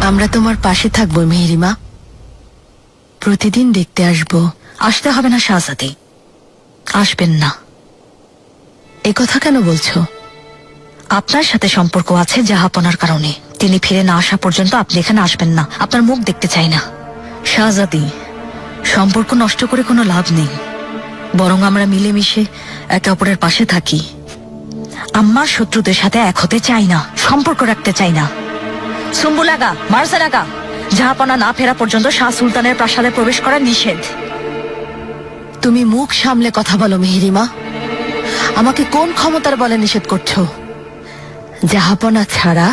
আমরা তোমার পাশে থাকবো মেহেরিমা, প্রতিদিন দেখতে আসবো। আসতে হবে না শাহজাদি, আসবেন না। এ কথা কেন বলছো? আপনার সাথে সম্পর্ক আছে জাহাপনার কারণে। তিনি ফিরে না আসা পর্যন্ত আপনি এখানে আসবেন না। আপনার মুখ দেখতে চাই না। শাহজাদি, সম্পর্ক নষ্ট করে কোনো লাভ নেই, বরং আমরা মিলেমিশে একে অপরের পাশে থাকি। আমার শত্রুদের সাথে এক হতে চাই না, সম্পর্ক রাখতে চাই না। সুম্বুলাগা, মার্জালাগা, জাহাপনা না ফেরা পর্যন্ত শাহ সুলতানের প্রাসাদে প্রবেশ করা নিষেধ। তুমি মুখ সামলে কথা বলো মেহেরিমা। আমাকে কোন ক্ষমতার বলে নিষেধ করছো? জাহাপনা ছাড়া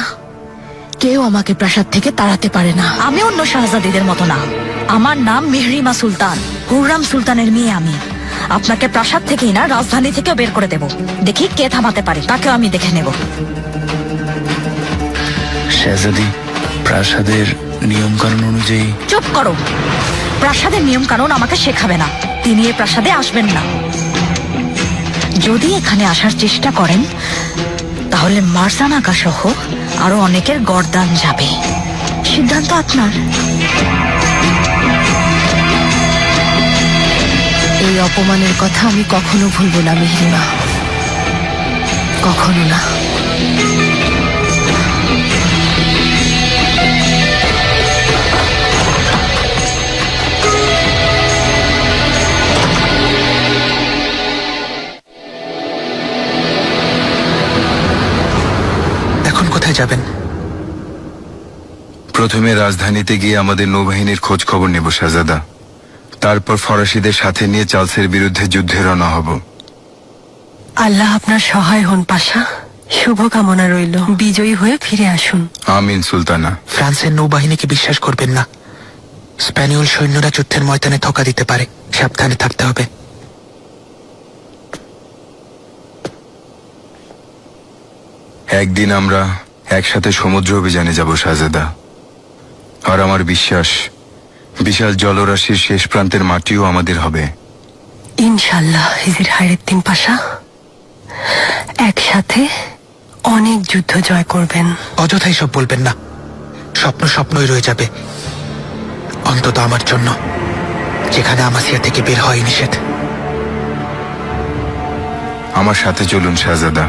কেউ আমাকে প্রাসাদ থেকে তাড়াতে পারে না। আমি অন্য শাহজাদিদের মতো না। আমার নাম মেহরিমা সুলতান, হুররাম সুলতানের মেয়ে আমি। আপনাকে প্রাসাদ থেকেই না, রাজধানী থেকেও বের করে দেব। দেখি কে থামাতে পারে, তাকেও আমি দেখে নেব। শাহজাদি, প্রাসাদের নিয়ম কানুন অনুযায়ী। চুপ করো। প্রাসাদের নিয়ম কানুন আমাকে শেখাবে না। তিনি এ প্রাসাদে আসবেন না। যদি এখানে আসার চেষ্টা করেন তাহলে মার্জানাগা সহ আরো অনেকের গর্দান যাবে। সিদ্ধান্ত আপনার। এই অপমানের কথা আমি কখনো ভুলবো না মেহেরিমা, কখনো না। এখন কোথায় যাবেন? প্রথমে রাজধানীতে গিয়ে আমাদের নৌবাহিনীর খোঁজ খবর নেব শাহজাদা। তারপর ফরাসিদের সাথে নিয়ে চার্লসের বিরুদ্ধে যুদ্ধে রওনা হব। আল্লাহ আপনার সহায় হন পাশা। শুভকামনা রইল। বিজয়ী হয়ে ফিরে আসুন। আমিন সুলতানা। ফ্রান্সের নৌবাহিনীকে বিশ্বাস করবেন না। স্প্যানিয়ল সৈন্যরা যুদ্ধের ময়দানে ধোঁকা দিতে পারে, সাবধানে থাকতে হবে। একদিন আমরা একসাথে সমুদ্র অভিযানে যাব শাহজাদা। আর আমার বিশ্বাস, বিশাল জলরাশির শেষ প্রান্তের মাটিও আমাদের হবে। ইনশাল্লাহ হিজির হায়রেদ্দিন পাশা, একসাথে অনেক যুদ্ধ জয় করবেন। অযথাই সব বলবেন না। স্বপ্ন স্বপ্নই রয়ে যাবে, অন্তত আমার জন্য, যেখানে আমাসিয়া থেকে বের হয় নিষেধ। আমার সাথে চলুন শাহজাদা।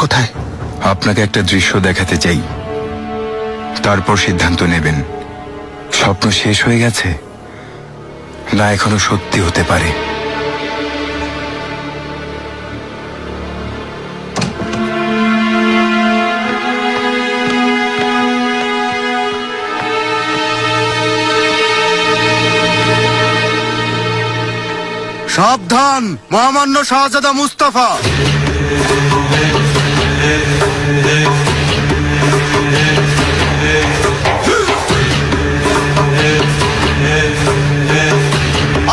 কোথায়? আপনাকে একটা দৃশ্য দেখাতে চাই, তারপর সিদ্ধান্ত নেবেন স্বপ্ন শেষ হয়ে গেছে না এখনো সত্যি হতে পারে। সাবধান, মহামান্য শাহজাদা মুস্তাফা।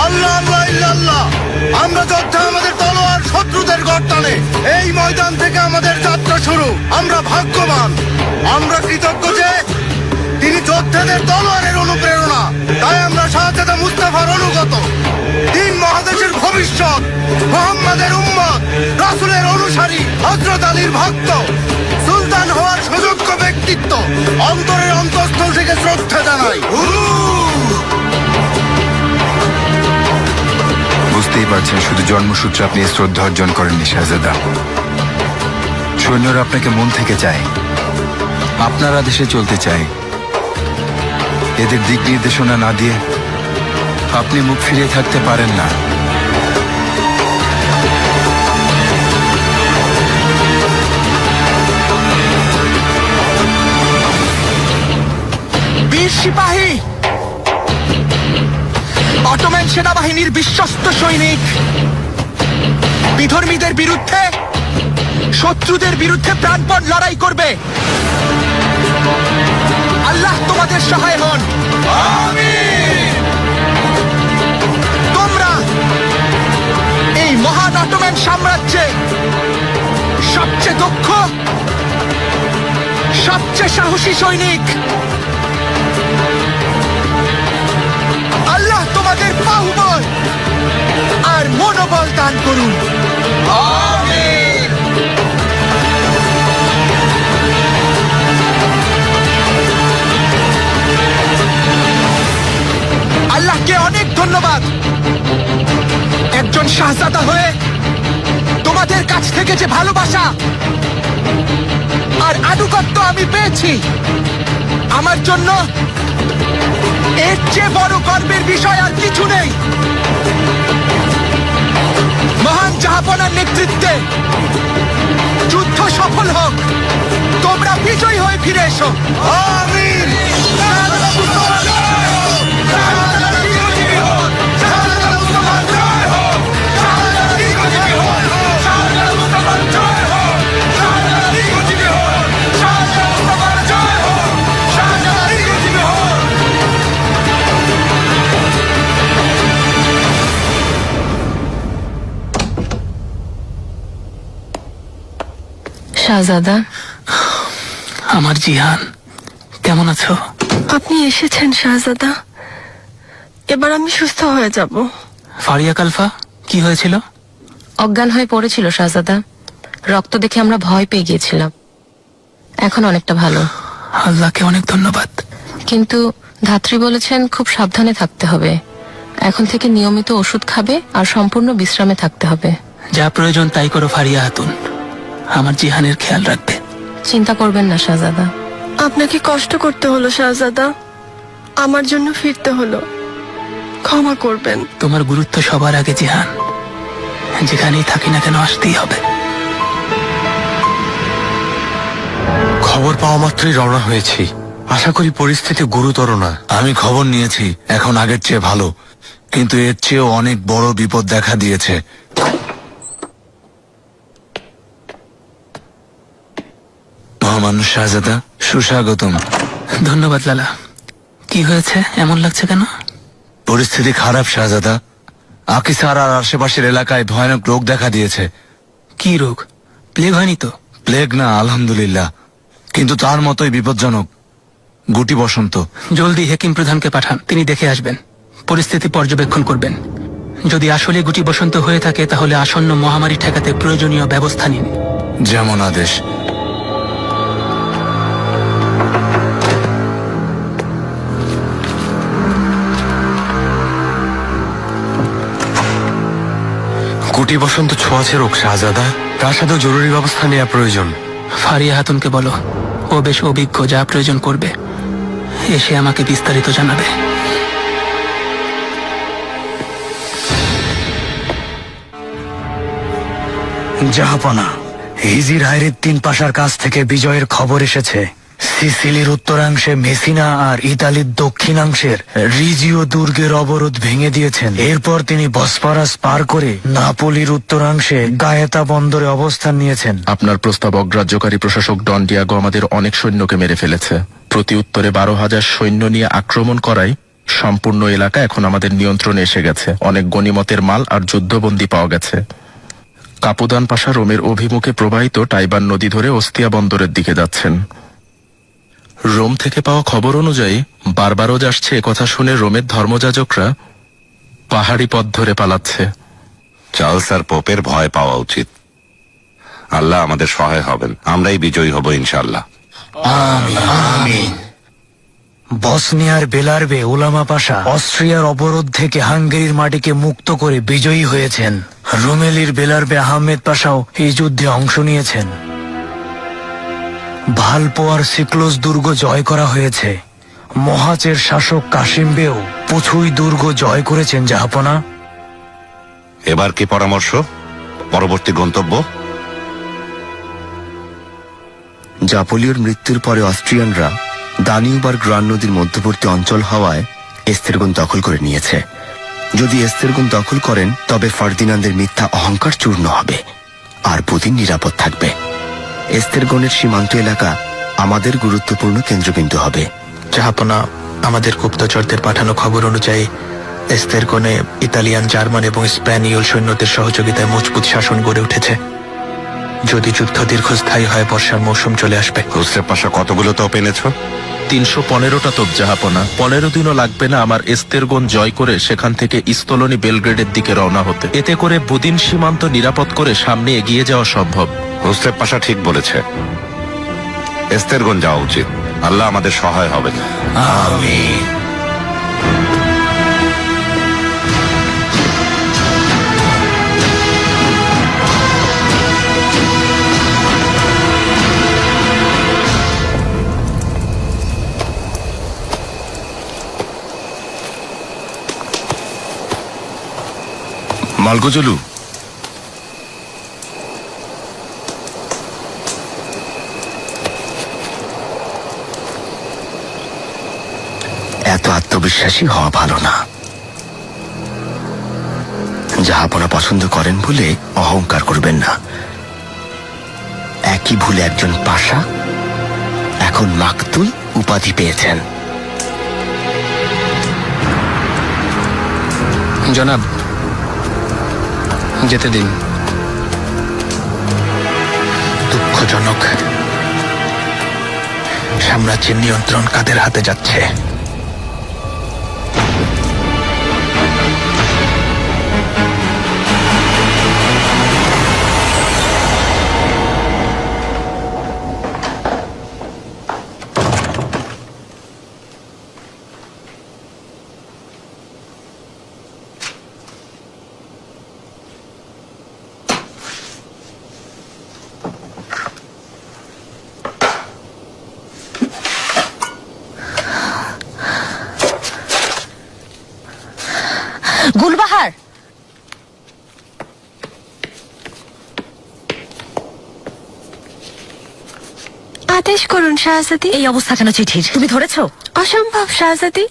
আল্লাহ আল্লাহ ইল্লাল্লাহ। আমরা যোদ্ধা, আমাদের তলোয়ার শত্রুদের গর্দানে। এই ময়দান থেকে আমাদের যাত্রা শুরু। আমরা ভাগ্যবান, আমরা কৃতজ্ঞ যে তিনি যোদ্ধাদের তলোয়ারের অনুপ্রেরণা। তাই আমরা শাহজাদা মুস্তাফার অনুগত, তিন মহাদেশের ভবিষ্যৎ, মুহাম্মাদের উম্মত, রাসূলের অনুসারী, হযরত আলীর ভক্ত, সুলতান হওয়ার সুযোগ্য ব্যক্তিত্ব। অন্তরের অন্তঃস্থল থেকে শ্রদ্ধা জানাই। বুঝতেই পারছেন, শুধু জন্মসূত্রে আপনি শ্রদ্ধা অর্জন করেননি শাহজাদা। সৈন্যরা আপনাকে মন থেকে চায়, আপনার আদেশে চলতে চায়। এদের দিক নির্দেশনা না দিয়ে আপনি মুখ ফিরিয়ে থাকতে পারেন না। বীর সিপাহী, অটোম্যান সেনাবাহিনীর বিশ্বস্ত সৈনিক, বিধর্মীদের বিরুদ্ধে, শত্রুদের বিরুদ্ধে প্রাণপণ লড়াই করবে। আল্লাহ তোমাদের সহায় হন। আমিন। তোমরা এই মহান অটোম্যান সাম্রাজ্যে সবচেয়ে দক্ষ, সবচেয়ে সাহসী সৈনিক। আল্লাহ তোমাদের বাহুবল আর মনোবল দান করুন। আমিন। একজন শাহজাদা হয়ে তোমাদের কাছ থেকে যে ভালোবাসা আর আনুগত্য আমি পেয়েছি, আমার জন্য এর চেয়ে বড় গর্বের বিষয় আর কিছু নেই। মহান জাহাপনার নেতৃত্বে যুদ্ধ সফল হোক, তোমরা বিজয়ী হয়ে ফিরে এসো। আমিন। শাহজাদা মুস্তাফা জয় হোক! শাহজাদা চিরজীবী হোক! শাহজাদা মুস্তাফা জয় হোক! শাহজাদা চিরজীবী হোক! শাহজাদা মুস্তাফা জয় হোক! শাহজাদা চিরজীবী হোক! শাহজাদা মুস্তাফা জয় হোক! শাহজাদা চিরজীবী হোক! শাহজাদা, আমার জিহান, কেমন আছো? আপনি এসেছেন শাহজাদা, এবার আমি সুস্থ হয়ে যাব। ফারিয়া কালফা, কি হয়েছিল? অজ্ঞান হয়ে পড়েছিল শাহজাদা। রক্ত দেখে আমরা ভয় পেয়ে গিয়েছিলাম। এখন অনেকটা ভালো, আল্লাহকে অনেক ধন্যবাদ। কিন্তু ধাত্রী বলেছেন খুব সাবধানে থাকতে হবে। এখন থেকে নিয়মিত ওষুধ খাবে আর সম্পূর্ণ বিশ্রামে থাকতে হবে। যা প্রয়োজন তাই করো ফারিয়া হাতুন, আমার জিহানের খেয়াল রাখবে। চিন্তা করবেন না শাহজাদা। আপনাকে কষ্ট করতে হলো শাহজাদা, আমার জন্য ফিরতে হলো, ক্ষমা করবেন। তোমার গুরুত্ব সবার আগে জিহান, যেখানেই থাকি না কেন আসতেই হবে। খবর পাওয়া মাত্রই রওনা হয়েছি। আশা করি পরিস্থিতি গুরুতর না। আমি খবর নিয়েছি, এখন আগের চেয়ে ভালো, কিন্তু এর চেয়েও অনেক বড় বিপদ দেখা দিয়েছে। মহামান্য শাহজাদা, সুস্বাগতম। ধন্যবাদ লালা। কি হয়েছে, এমন লাগছে কেন? পরিস্থিতি খারাপ শাহজাদা। আকিসার আর আশেপাশের এলাকায় ভয়ানক রোগ দেখা দিয়েছে। কি রোগ? প্লেগ হয়নি তো? প্লেগ না, আলহামদুলিল্লাহ, কিন্তু তার মতোই বিপজ্জনক গুটি বসন্ত। জলদি হেকিম প্রধানকে পাঠান, তিনি দেখে আসবেন, পরিস্থিতি পর্যবেক্ষণ করবেন। যদি আসলে গুটি বসন্ত হয়ে থাকে তাহলে আসন্ন মহামারী ঠেকাতে প্রয়োজনীয় ব্যবস্থা নিন। যেমন আদেশ। গুটি বসন্ত ছোঁয়াচে রোগ শাহজাদা, তার সাথে জরুরি ব্যবস্থা নেওয়া প্রয়োজন। ফারিয়া হাতুনকে বলো, ও বেশ অভিজ্ঞ, যা প্রয়োজন করবে। এসে আমাকে বিস্তারিত জানাবে। জাহাপনা, হিজির হায়রের 3 পাশার কাছ থেকে বিজয়ের খবর এসেছে। সিসিলির উত্তরাংশে মেসিনা আর ইতালির দক্ষিণাংশের রিজিও দুর্গের অবরোধ ভেঙে দিয়েছেন। এরপর তিনি বসফরাস পার করে নাপোলির উত্তরাংশে গায়েতা বন্দরে অবস্থান নিয়েছেন। আপনার প্রস্তাব অগ্রাহ্যকারী প্রশাসক ডন ডিয়াগো আমাদের অনেক সৈন্যকে মেরে ফেলেছে। প্রতি উত্তরে 12,000 সৈন্য নিয়ে আক্রমণ করায় সম্পূর্ণ এলাকা এখন আমাদের নিয়ন্ত্রণে এসে গেছে। অনেক গনিমতের মাল আর যুদ্ধবন্দী পাওয়া গেছে। কাপুদান পাশা রোমের অভিমুখে প্রবাহিত টাইবার নদী ধরে ওস্তিয়া বন্দরের দিকে যাচ্ছেন। রোম থেকে পাওয়া খবর অনুযায়ী বারবারোজ আসছে, কথা শুনে রোমের ধর্মযাজকরা পাহাড়ি পথ ধরে পালাচ্ছে। চার্লস আর পোপের ভয় পাওয়া উচিত। আল্লাহ আমাদের সহায় হবেন, আমরাই বিজয়ী হব ইনশাআল্লাহ। বসনিয়ার বেলারবে উলামা পাশা অস্ট্রিয়ার অবরোধ থেকে হাঙ্গেরির মাটিকে মুক্ত করে বিজয়ী হয়েছেন। রোমেলির বেলারবে আহমেদ পাশাও এই যুদ্ধে অংশ নিয়েছেন। ভালপোয়ার সিক্লোস দুর্গ জয় করা হয়েছে। মহাচের শাসক কাশিম বেও পুছুই দুর্গ জয় করেছেন জাহাপনা। এবার কি পরামর্শ, পরবর্তী গন্তব্য? জাপোলিওর মৃত্যুর পরে অস্ট্রিয়ানরা দানিউব আর গ্রান নদীর মধ্যবর্তী অঞ্চল হওয়ায় এস্তেরগন দখল করে নিয়েছে। যদি এস্তেরগন দখল করেন তবে ফার্দিনান্দের মিথ্যা অহংকার চূর্ণ হবে আর পুতিন নিরাপদ থাকবে। এস্তেরগনের সীমান্ত এলাকা আমাদের গুরুত্বপূর্ণ কেন্দ্রবিন্দু হবে। জাহাপনা, আমাদের গুপ্তচরদের পাঠানো খবর অনুযায়ী এস্তেরগনে ইতালিয়ান, জার্মান এবং স্প্যানিয়ল সৈন্যদের সহযোগিতায় মজবুত শাসন গড়ে উঠেছে। যদি যুদ্ধ দীর্ঘস্থায়ী হয় বর্ষার মৌসুম চলে আসবে। হুসরের পাশা কতগুলো তোপ এনেছো? 315টা তোপ জাহাপনা। 15 দিনও লাগবে না আমার এস্তেরগন জয় করে সেখান থেকে ইস্তলনি বেলগ্রেডের দিকে রওনা হতে। এতে করে বুদিন সীমান্ত নিরাপদ করে সামনে এগিয়ে যাওয়া সম্ভব। হুসরের পাশা ঠিক বলেছে, এস্তেরগন যাওয়া উচিত। আল্লাহ আমাদের সহায় হবেন। আমিন। মালগোজলু, এত আত্মবিশ্বাসী হওয়া ভালো না। জাহাপনা পছন্দ করেন বলে অহংকার করবেন না। একই ভুলে একজন পাশা এখন মাকতুল উপাধি পেয়েছেন। জনাব, যেতে দিন। দুঃখজনক, সাম্রাজ্যের নিয়ন্ত্রণ কাদের হাতে যাচ্ছে? গুলবাহার, আদেশ করুন শাহজাদি। এই অবস্থা কেন চিঠির? তুমি ধরেছো? অসম্ভব শাহজাদি,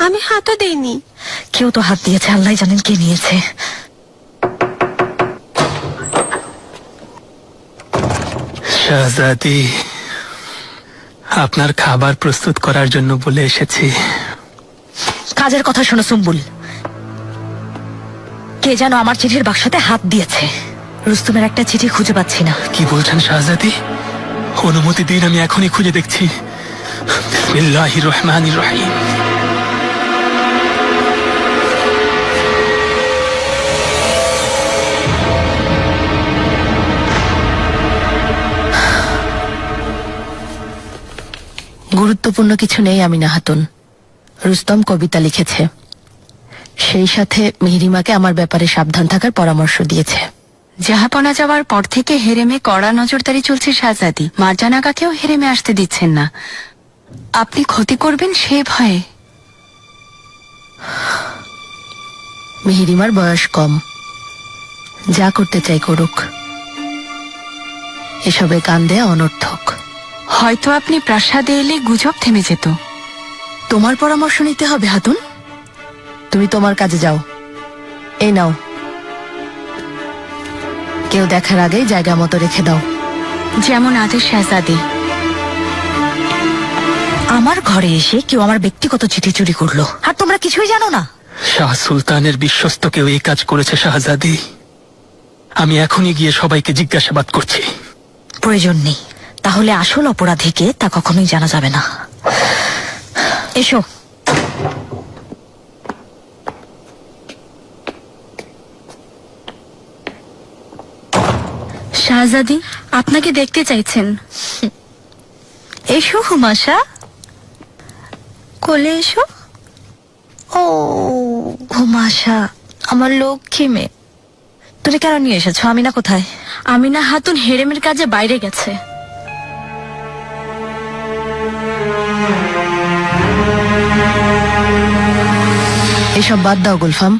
আমি হাতও দেইনি। কেউ তো হাত দিয়েছে, আল্লাহ জানেন কে নিয়েছে। শাহজাদি, আপনার খাবার প্রস্তুত করার জন্য বলে এসেছি। কাজের কথা শোনো সুম্বুল, কে যেন আমার চিঠির বাক্সতে হাত দিয়েছে। রুস্তমের একটা চিঠি খুঁজে পাচ্ছি না। কি বলছেন শাহজাদি? অনুমতি দিন, আমি এখনই খুঁজে দেখছি। বিসমিল্লাহির রহমানির রহিম। গুরুত্বপূর্ণ কিছু নেই আমিনা খাতুন। রুস্তম কবিতা লিখেছে, সেই সাথে মিহিরিমাকে আমার ব্যাপারে সাবধান থাকার পরামর্শ দিয়েছে। জাহাপনা যাওয়ার পর থেকে হেরেমে কড়া নজরদারি চলছে শাহজাদি। মার্জানাকাকেও হেরেমে আসতে দিচ্ছেন না। আপনি ক্ষতি করবেন সে ভয়ে। মিহিরিমার বয়স কম, যা করতে চাই করুক, এসবে কান দেয়া অনর্থক। হয়তো আপনি প্রাসাদে এলে গুজব থেমে যেত। তোমার পরামর্শ নিতে হবে হাতুন। তুমি তোমার কাজে যাও। এই নাও, কেউ দেখার আগেই জায়গা মতো রেখে দাও। যেমন আদেশ শাহজাদি। আমার ঘরে এসে কেউ আমার ব্যক্তিগত চিঠি চুরি করলো, আর তোমরা কিছুই জানো না? শাহ সুলতানের বিশ্বস্ত কেউ এই কাজ করেছে শাহজাদি। আমি এখনই গিয়ে সবাইকে জিজ্ঞাসাবাদ করছি। প্রয়োজন নেই, তাহলে আসল অপরাধীকে তা কখনোই জানা যাবে না। এসো। শাহজাদি আপনাকে দেখতে চাইছেন। এসো হুমাশা, কোলে এসো। ও হুমাশা, আমার লক্ষ্মী মেয়ে, তুমি কেন নিয়ে এসেছো? আমিনা কোথায়? আমিনা হাতুন হেরেমের কাজে বাইরে গেছে। এসব বাদ দাও গুলফাম।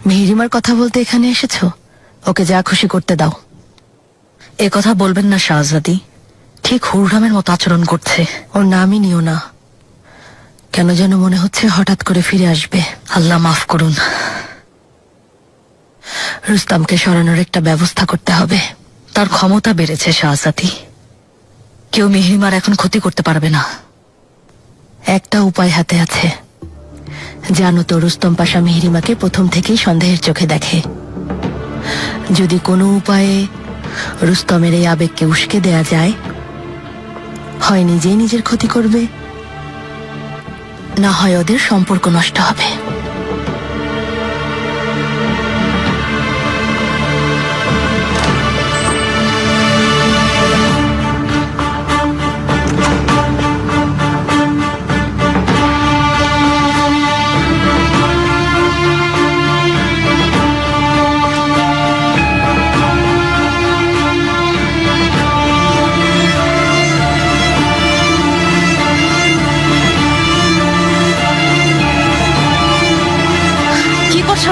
মিহিরিমার কথা বলতে এখানে এসেছো, ওকে যা খুশি করতে দাও। এ কথা বলবেন না শাহজাদি, ঠিক হুররামের মতো আচরণ করছে। ওর নামই নিও না, কেন যেন মনে হচ্ছে হঠাৎ করে ফিরে আসবে। আল্লাহ মাফ করুন। রুস্তমকে সরানোর একটা ব্যবস্থা করতে হবে। তার ক্ষমতা বেড়েছে শাহজাদি, কেউ মিহিরিমার এখন ক্ষতি করতে পারবে না। একটা উপায় হাতে আছে। জানো তো, রুস্তম পাশা মিহিরিমাকে প্রথম থেকেই সন্দেহের চোখে দেখে। যদি কোনো উপায়ে রুস্তমের এই আবেগকে উস্কে দেয়া যায়, হয় নিজেই নিজের ক্ষতি করবে, না হয় ওদের সম্পর্ক নষ্ট হবে।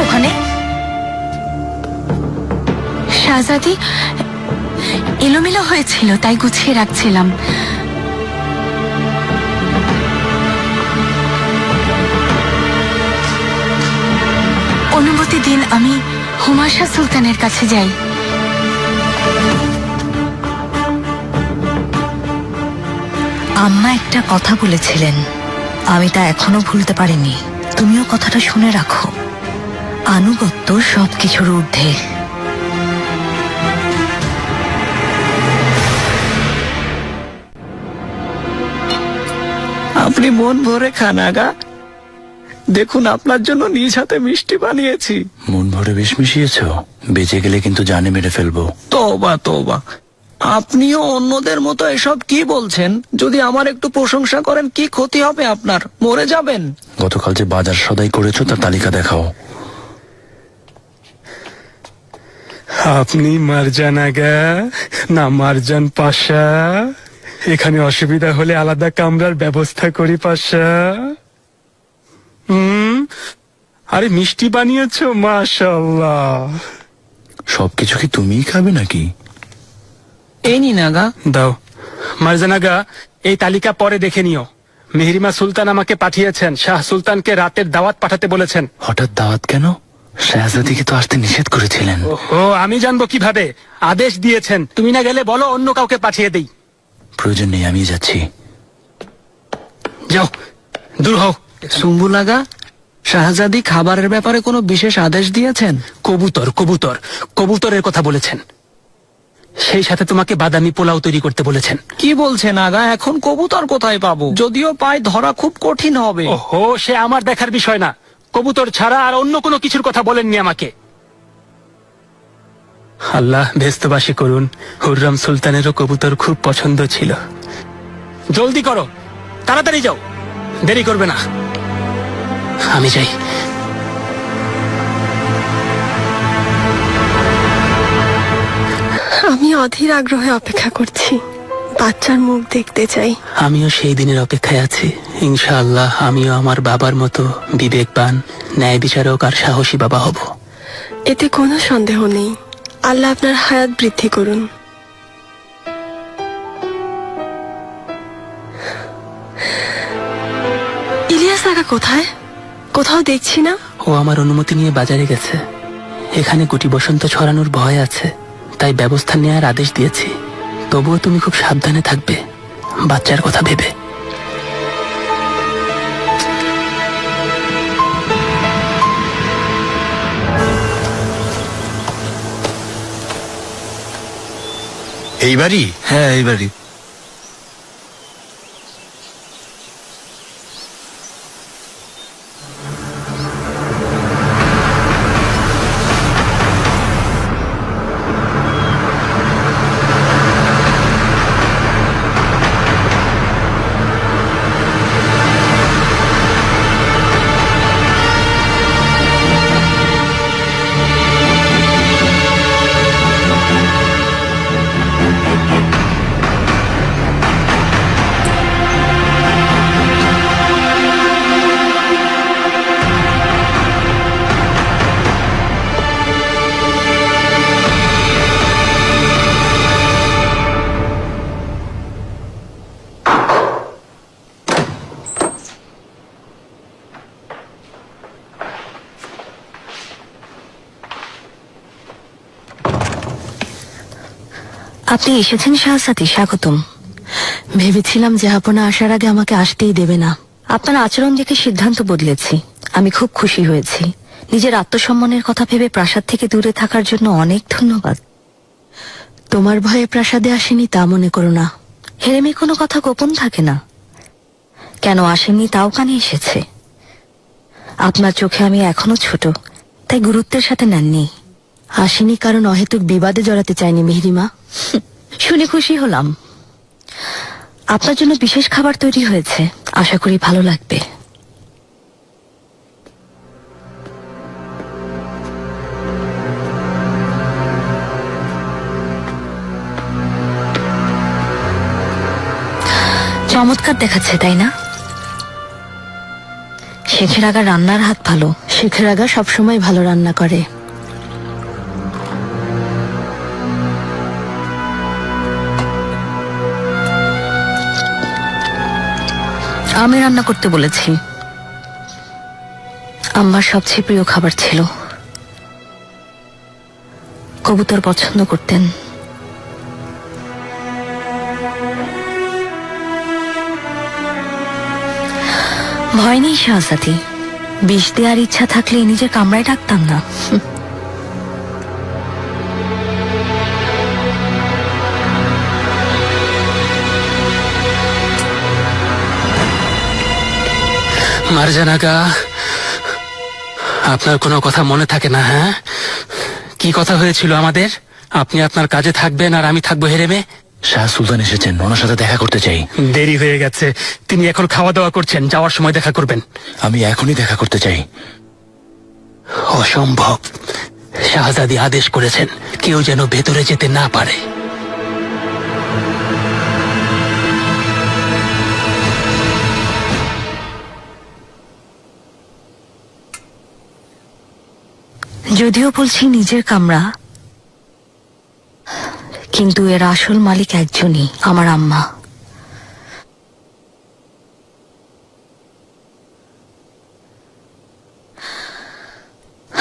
ওখানে শাহজাদি, এলোমেলো হয়েছিল তাই গুছিয়ে রাখছিলাম। অনুমতি দিন আমি হুমায়ুন সুলতানের কাছে যাই। আম্মা একটা কথা বলেছিলেন, আমি তা এখনো ভুলতে পারিনি। তুমিও কথাটা শুনে রাখো, আনুগত্য সবকিছুর ঊর্ধ্বে। আপনি মন ভরে খান আগা। দেখুন, আপনার জন্য নিজ হাতে মিষ্টি বানিয়েছি। মন ভরে বিষ মিশিয়েছ? বেঁচে গেলে কিন্তু জানে মেরে ফেলবো। তোবা তোবা, আপনিও অন্যদের মতো এসব কি বলছেন? যদি আমার একটু প্রশংসা করেন কি ক্ষতি হবে আপনার? মরে যাবেন। গতকাল যে বাজার সদাই করেছো তার তালিকা দেখাও। আপনি মারজান আগা না মারজান পাশা? এখানে অসুবিধা হলে আলাদা কামরার ব্যবস্থা করি পাশা। আরে মিষ্টি বানিয়েছো, মাশাআল্লাহ। সবকিছু কি তুমিই খাবে নাকি? এই নি নাগা দাও। মারজান আগা, এই তালিকা পরে দেখে নিও। মেহরিমা সুলতান আমাকে পাঠিয়েছেন, শাহ সুলতানকে রাতের দাওয়াত পাঠাতে বলেছেন। হঠাৎ দাওয়াত কেন? শাহজাদিকে তো আসতে নিষেধ করেছিলেন। ও আমি জানবো কিভাবে? আদেশ দিয়েছেন, তুমি না গেলে বলো অন্য কাউকে পাঠিয়ে দেই। প্রয়োজন নেই, আমি যাচ্ছি। যাও, দূর হও। সুম্বুল আগা, শাহজাদি খাবারের ব্যাপারে কোনো বিশেষ আদেশ দিয়েছেন? কবুতর কবুতর কবুতরের কথা বলেছেন। সেই সাথে তোমাকে বাদামি পোলাও তৈরি করতে বলেছেন। কি বলছেন আগা? এখন কবুতর কোথায় পাবো? যদিও পাই, ধরা খুব কঠিন হবে। ওহো, সে আমার দেখার বিষয় না। কবুতর ছাড়া আর অন্য কোনো কিছুর কথা বলেননি আমাকে। আল্লাহ ব্যস্তবাসী করুন। হুররাম সুলতানেরও কবুতর খুব পছন্দ ছিল। জলদি করো, তাড়াতাড়ি যাও, দেরি করবে না। আমি যাই। আমি অধীর আগ্রহে অপেক্ষা করছি, বাচ্চার মুখ দেখতে চাই। আমিও সেই দিনের অপেক্ষায় আছি। ইনশাআল্লাহ আমিও আমার বাবার মতো বিবেকবান, ন্যায় বিচারক আর সাহসী বাবা হব। এতে কোনো সন্দেহ নেই। আল্লাহ আপনার হায়াত বৃদ্ধি করুন। ইলিয়াস আগা কোথায়? কোথাও দেখছি না। ও আমার অনুমতি নিয়ে বাজারে গেছে। এখানে গুটি বসন্ত ছড়ানোর ভয় আছে, তাই ব্যবস্থা নেওয়ার আদেশ দিয়েছি। তবুও তুমি খুব সাবধানে থাকবে, বাচ্চার কথা ভেবে। এই বাড়ি? হ্যাঁ, এই বাড়ি। আপনি এসেছেন শাহজাদি, স্বাগতম। ভেবেছিলাম যে আপনা আসার আগে আমাকে আসতেই দেবে না। আপনার আচরণ দেখে সিদ্ধান্ত বদলেছি। আমি খুব খুশি হয়েছি। নিজের আত্মসম্মানের কথা ভেবে প্রাসাদ থেকে দূরে থাকার জন্য অনেক ধন্যবাদ। তোমার ভয়ে প্রাসাদে আসেনি তা মনে করো না। হেরেমে কোনো কথা গোপন থাকে না। কেন আসেননি তাও কানে এসেছে। আপনার চোখে আমি এখনো ছোট, তাই গুরুত্বের সাথে নেননি। আসেনি কারণ অহেতুক বিবাদে জড়াতে চাইনি মেহরিমা। শুনে খুশি হলাম। আপনার জন্য বিশেষ খাবার তৈরি হয়েছে, আশা করি ভালো লাগবে। চমৎকার দেখাচ্ছে, তাই না? শেখের আগা রান্নার হাত ভালো। শেখের আগা সবসময় ভালো রান্না করে। আমি রান্না করতে বলেছি। আম্মার সবচেয়ে প্রিয় খাবার ছিল। কবুতর পছন্দ করতেন। ভয় নেই শাহজাদি, বিষ দেওয়ার ইচ্ছা থাকলে নিজের কামরায় ডাকতাম না। মারজানাগা, আপনার কোনো কথা মনে থাকে না? হ্যাঁ, কি কথা হয়েছিল আমাদের? আপনি আপনার কাজে থাকবেন আর আমি থাকবো হেরেমে। শাহ সুলতান এসেছেন, ওনার সাথে দেখা করতে চাই। দেরি হয়ে গেছে, তিনি এখন খাওয়া দাওয়া করছেন, যাওয়ার সময় দেখা করবেন। আমি এখনই দেখা করতে চাই। অসম্ভব, শাহজাদি আদেশ করেছেন কেউ যেন ভেতরে যেতে না পারে। যদিও বলছি নিজের কামরা, কিন্তু এর আসল মালিক একজনই, আমার আম্মা।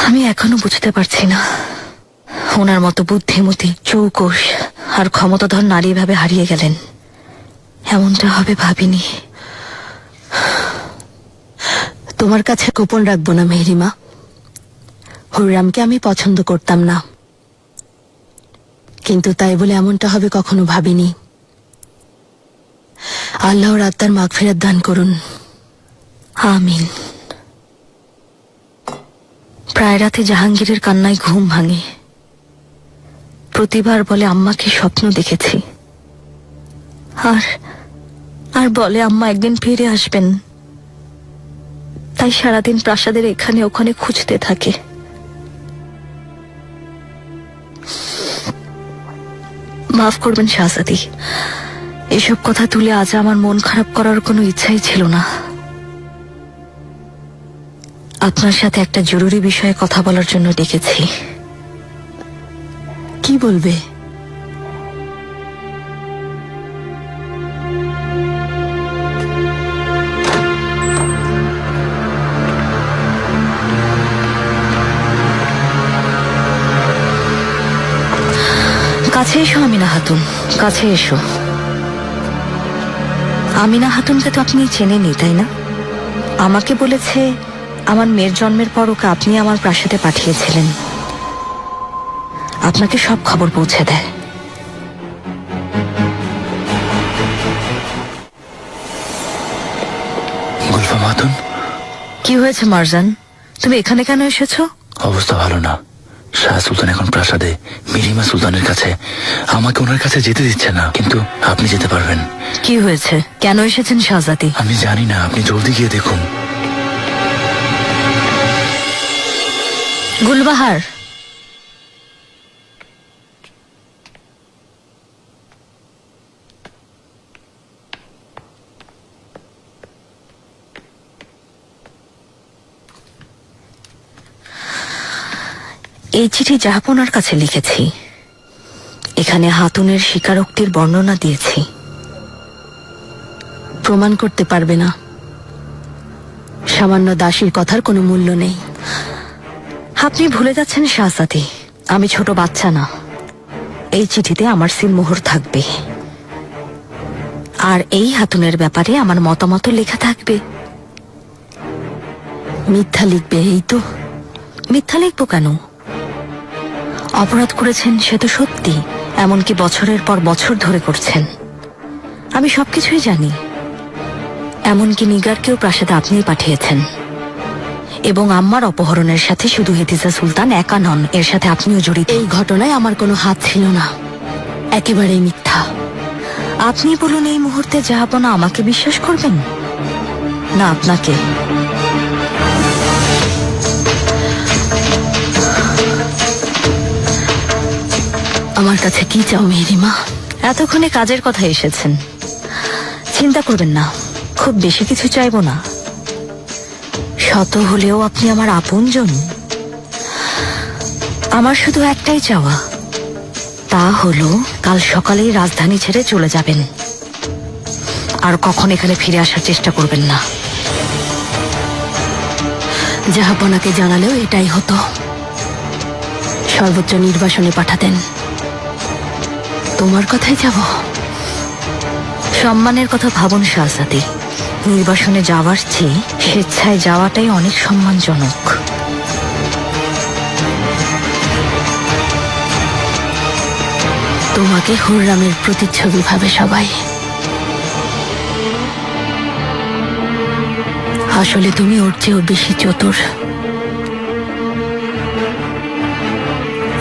আমি এখনো বুঝতে পারছি না ওনার মতো বুদ্ধিমতী, চৌকস আর ক্ষমতাধর নারী ভাবে হারিয়ে গেলেন। এমনটা হবে ভাবিনি। তোমার কাছে গোপন রাখবো না মেহরিমা, হুররামকে আমি পছন্দ করতাম না, কিন্তু তাই বলে এমনটা হবে কখনো ভাবিনি। আল্লাহর আত্মার মাগফিরাত দান করুন। আমিন। প্রায় রাতে জাহাঙ্গীরের কান্নায় ঘুম ভাঙে। প্রতিবার বলে আম্মাকে স্বপ্ন দেখেছি, আর বলে আম্মা একদিন ফিরে আসবেন। তাই সারাদিন প্রাসাদের এখানে ওখানে খুঁজতে থাকে। মাফ করবেন শাহজাদি, এসব কথা তুলে আজ আমার মন খারাপ করার কোনো ইচ্ছাই ছিল না। আপনার সাথে একটা জরুরি বিষয়ে কথা বলার জন্য ডেকেছি। কি বলবে? কাছে এসো আমিনা খাতুন, কাছে এসো। আমিনা খাতুনকে তো আপনি চেনেনই, তাই না? আমাকে বলেছে আমার মেয়ের জন্মের পর ওকে আপনি আমার প্রাসাদে পাঠিয়েছিলেন। আপনাকে সব খবর পৌঁছে দেয়। গুলফাম খাতুন, কি হয়েছে মারজান? তুমি এখানে কেন এসেছো? অবস্থা ভালো না। শাহ সুলতান এখন প্রাসাদে মিরিমা সুলতানের কাছে। আমাকে ওনার কাছে যেতে দিচ্ছে না, কিন্তু আপনি যেতে পারবেন। কি হয়েছে? কেন এসেছেন শাহজাদি? আমি জানি না, আপনি জলদি গিয়ে দেখুন। গুলবাহার, এই চিঠি জাহাপনার কাছে লিখেছি। এখানে হাতুনের স্বীকারোক্তির বর্ণনা দিয়েছি। প্রমাণ করতে পারবে না। সামান্য দাসীর কথার কোনো মূল্য নেই। আপনি ভুলে যাচ্ছেন শাহজাদি, আমি ছোট বাচ্চা না। এই চিঠিতে আমার সিলমোহর থাকবে, আর এই হাতুনের ব্যাপারে আমার মতামত লেখা থাকবে। মিথ্যা লিখবে এই তো? মিথ্যা লিখবো কেন? অপরাধ করেছেন সে তো সত্যি, এমনকি বছরের পর বছর ধরে করছেন। আমি সবকিছুই জানি। এমনকি নিগারকেও প্রাসাদে আপনিই পাঠিয়েছেন, এবং আম্মার অপহরণের সাথে শুধু হেতিজা সুলতান একা নন, এর সাথে আপনিও জড়িত। এই ঘটনায় আমার কোনো হাত ছিল না, একেবারেই মিথ্যা। আপনি বলুন, এই মুহূর্তে জাহাপনা আমাকে বিশ্বাস করবেন না আপনাকে? আমার কাছে কি চাও মেহরিমা? এতক্ষণে কাজের কথা এসেছেন, চিন্তা করবেন না, খুব বেশি কিছু চাইবো না। শত হলেও আপনি আমার আপনজন। আমার শুধু একটাই চাওয়া, তা হলো কাল সকালেই রাজধানী ছেড়ে চলে যাবেন। আর কখন এখানে ফিরে আসার চেষ্টা করবেন না। জাহাপনাকে জানালেও এটাই হতো, সর্বোচ্চ নির্বাসনে পাঠাতেন। তোমার কথাই যাব। সম্মানের কথা ভাবুন শাহজাদি, নির্বাসনে যাওয়ার চেয়ে স্বেচ্ছায় যাওয়াটাই অনেক সম্মানজনক। তোমাকে হুররামের প্রতিচ্ছবি ভাবে সবাই, আসলে তুমি ওর চেয়েও বেশি চতুর,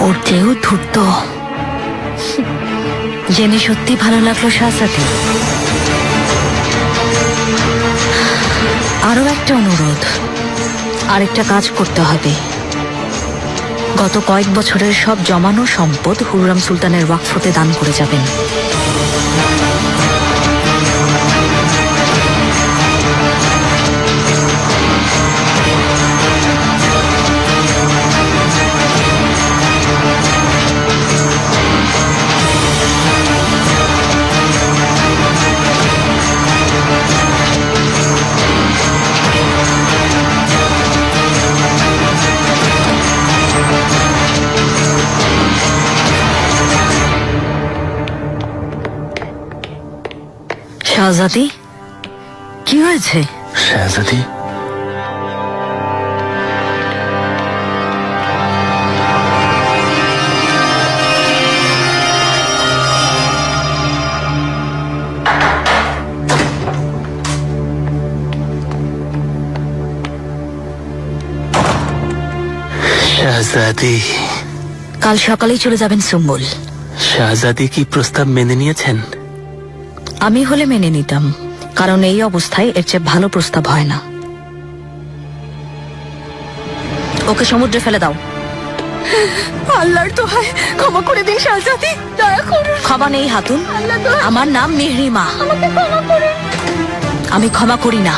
ওর চেয়েও ধূর্ত। জেনে সত্যি ভালো লাগলো শাহজাদি। আরো একটা অনুরোধ, আরেকটা কাজ করতে হবে। গত কয়েক বছরের সব জমানো সম্পদ হুররাম সুলতানের ওয়াকফতে দান করে যাবেন। শাহজাদি, কি হয়েছে? শাহজাদি, শাহজাদি, কাল সকালেই চলে যাবেন সুম্বুল। শাহজাদি কি প্রস্তাব মেনে নিয়েছেন? আমি হলে মেনে নিতাম, কারণ এই অবস্থায় এর চেয়ে ভালো প্রস্তাব হয় না। ওকে সমুদ্রে ফেলে দাও। আল্লাহর দোহাই ক্ষমা করে দিন শাহজাদি, দয়া করুন। ক্ষমা নেই হাতুন, আমার নাম মেহরিমা। আমাকে ক্ষমা করুন। আমি ক্ষমা করি না।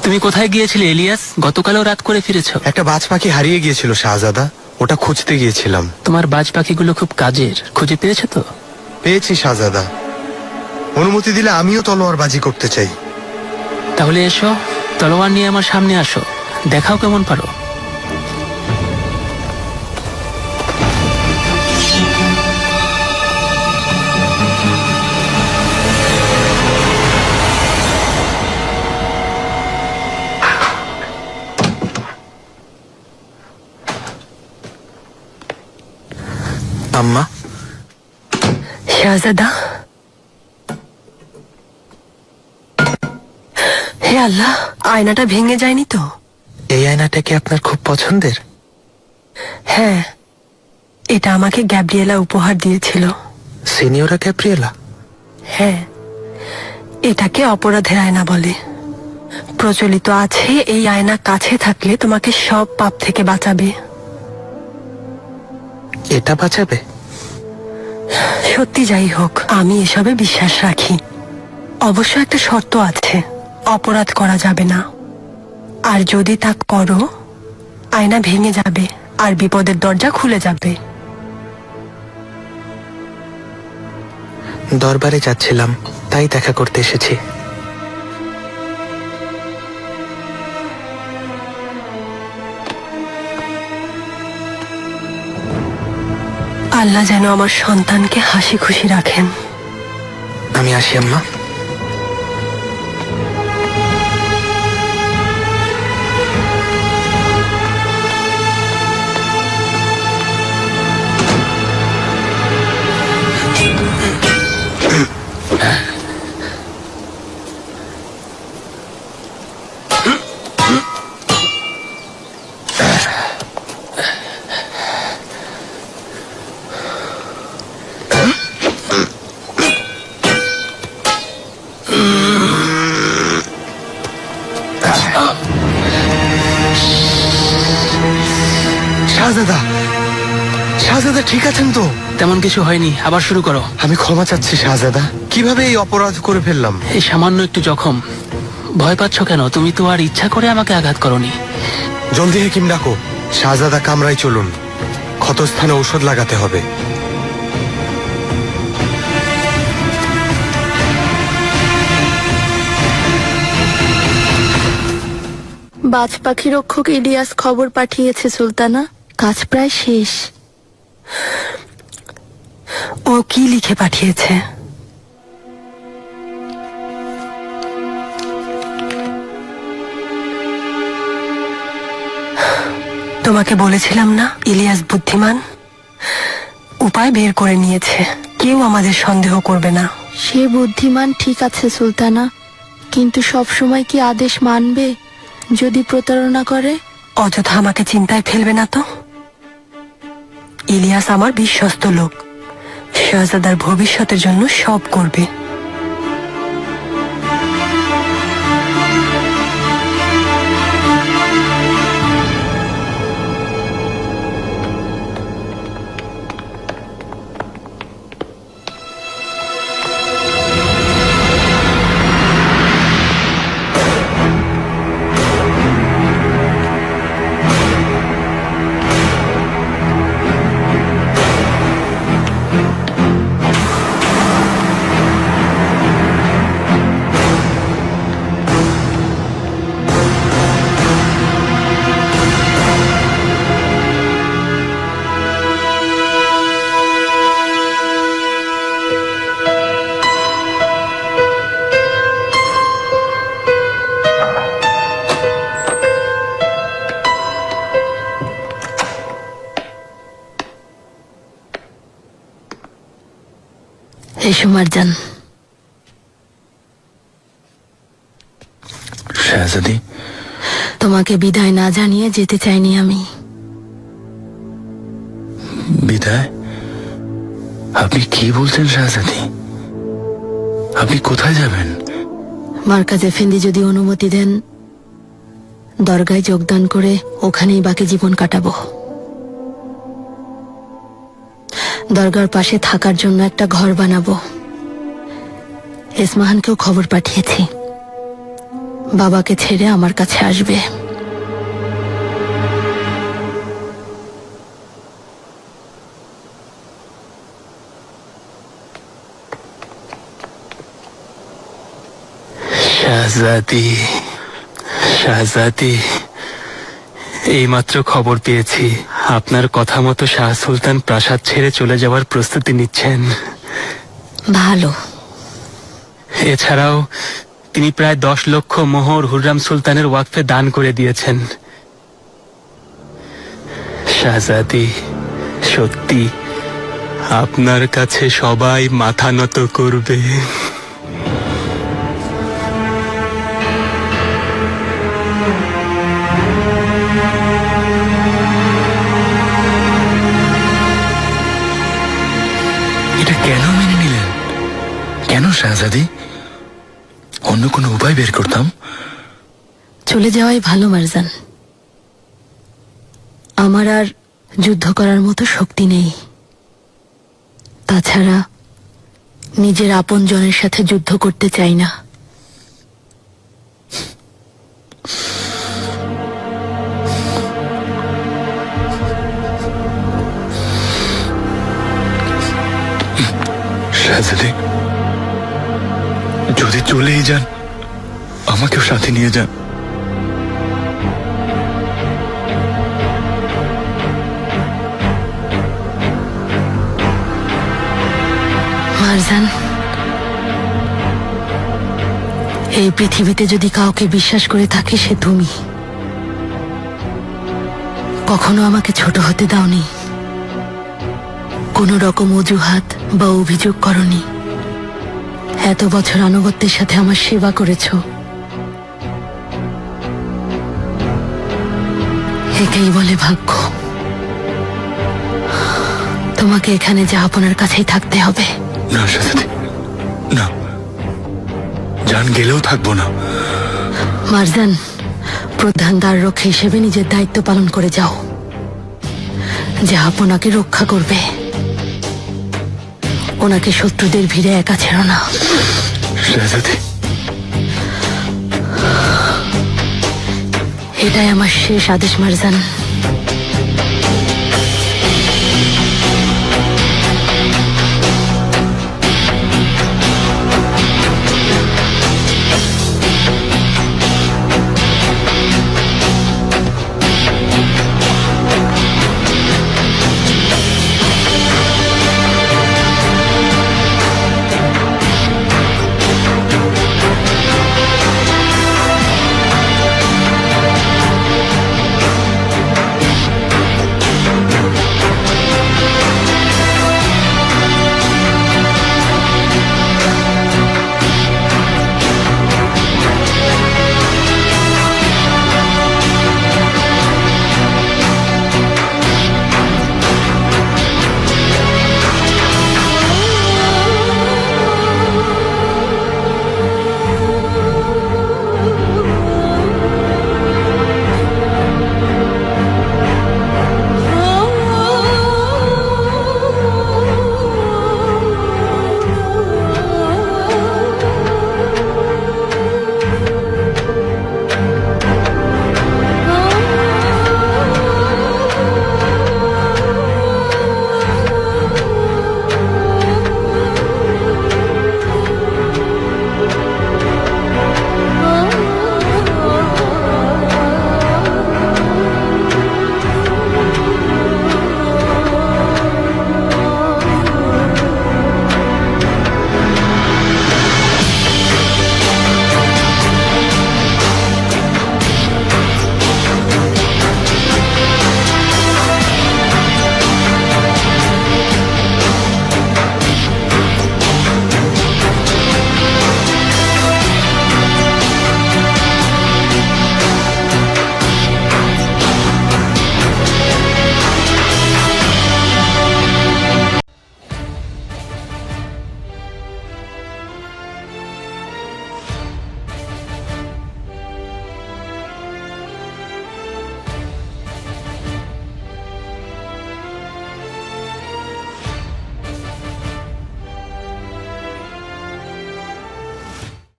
তুমি কোথায় গিয়েছিলে ইলিয়াস? গতকালও রাত করে ফিরেছো। একটা বাজ পাখি হারিয়ে গিয়েছিল শাহজাদা, ওটা খুঁজতে গিয়েছিলাম। তোমার বাজ পাখিগুলো খুব কাজের, খুঁজে পেয়েছো তো? পেয়েছি শাহজাদা, অনুমতি দিলে আমিও তলোয়ারবাজি করতে চাই। তাহলে এসো, তলোয়ার নিয়ে আমার সামনে আসো, দেখাও কেমন পারো। আম্মা, শাহজাদা, হে আল্লাহ, আয়নাটা ভেঙে যায়নি তো? এই আয়নাটা কি আপনার খুব পছন্দের? হ্যাঁ, এটা আমাকে গ্যাব্রিয়েলা উপহার দিয়েছিল। সিনিয়রা গ্যাব্রিয়েলা? হ্যাঁ, এটাকে অপরাধের আয়না বলে। প্রচলিত আছে এই আয়না কাছে থাকলে তোমাকে সব পাপ থেকে বাঁচাবে। এটা বাঁচাবে? সত্যি যাই হোক, আমি এসবে বিশ্বাস রাখি। অবশ্য একটা শর্ত আছে, অপরাধ করা যাবে না। আর যদি তা করো, আয়না ভেঙে যাবে আর বিপদের দরজা খুলে যাবে। দরবারে যাচ্ছিলাম, তাই দেখা করতে এসেছি। আল্লাহ যেন আমার সন্তানকে হাসি খুশি রাখেন। আমি আসি আম্মা। শাহজাদা, শাহজাদা ঠিক আছেন তো? তেমন কিছু হয়নি, আবার শুরু করো। আমি ক্ষমা চাচ্ছি শাহজাদা, কিভাবে এই অপরাধ করে ফেললাম? এই সামান্য একটু জখম, ভয় পাচ্ছ কেন? তুমি তো আর ইচ্ছা করে আমাকে আঘাত করনি। জলদি হেকিম ডাকো। শাহজাদা কামরায় চলুন, ক্ষতস্থানে ঔষধ লাগাতে হবে। বাজ পাখি রক্ষক ইলিয়াস খবর পাঠিয়েছে সুলতানা, কাজ প্রায় শেষ। ও কি লিখে পাঠিয়েছে? তোমাকে বলেছিলাম না ইলিয়াস বুদ্ধিমান, উপায় বের করে নিয়েছে, কেউ আমাদের সন্দেহ করবে না। সে বুদ্ধিমান ঠিক আছে সুলতানা, কিন্তু সব সময় কি আদেশ মানবে? যদি প্রতারণা করে? অযথা আমাকে চিন্তায় ফেলবে না তো। ইলিয়াস আমার বিশ্বস্ত লোক, শাহজাদার ভবিষ্যতের জন্য সব করবে। এসো মারজান। শাহজাদি, তোমাকে বিদায় না জানিয়ে যেতে চাইনি আমি। বিদায়? আপনি কি বলছেন শাহজাদি? আপনি কোথায় যাবেন? মার্কাজ এফেন্দি যদি অনুমতি দেন, দরগায় যোগদান করে ওখানেই বাকি জীবন কাটাবো। দরগার পাশে থাকার জন্য একটা ঘর বানাবো। এসমাহানকেও খবর পাঠিয়েছি, বাবাকে ছেড়ে আমার কাছে আসবে। শাহজাদি, শাহজাদি, এইমাত্র খবর পেয়েছি আপনার কথা মতো শাহ সুলতান প্রাসাদ ছেড়ে চলে যাওয়ার প্রস্তুতি নিচ্ছেন। ভালো। এছাড়াও তিনি প্রায় 10 লক্ষ মোহর হুররাম সুলতানের ওয়াকফে দান করে দিয়েছেন। শাহজাদি, সত্যি আপনার কাছে সবাই মাথা নত করবে। এটা কেন মেনে নিলেন? কেন শাহজাদি? অন্য কোনো উপায় বের করতাম। চলে যাওয়াই ভালো মারজান। আমার আর যুদ্ধ করার মতো শক্তি নেই। তাছাড়া নিজের আপন জনের সাথে যুদ্ধ করতে চাই না। শাহজাদি, যদি চলেই যান, আমাকেও সাথে নিয়ে যান। মারজান, এই পৃথিবীতে যদি কাউকে বিশ্বাস করে থাকে সে তুমি। কখনো আমাকে ছোট হতে দাওনি, কোনো রকম অজুহাত বা অভিযোগ করনি। এত বছর আনুগত্যের সাথে আমার সেবা করেছো, একেই বলে ভাগ্য। তোমাকে এখানে জাহাপনার কাছেই থাকতে হবে। না শাহজাদি, না, জান গেলেও থাকবো না। মারজান, প্রধান দ্বার রক্ষী হিসেবে নিজের দায়িত্ব পালন করে যাও। জাহাপনাকে রক্ষা করবে, ওনাকে শত্রুদের ভিড়ে একা ছেড়ো না। শাহজাদি, এটাই আমার শেষ আদেশ মারজান।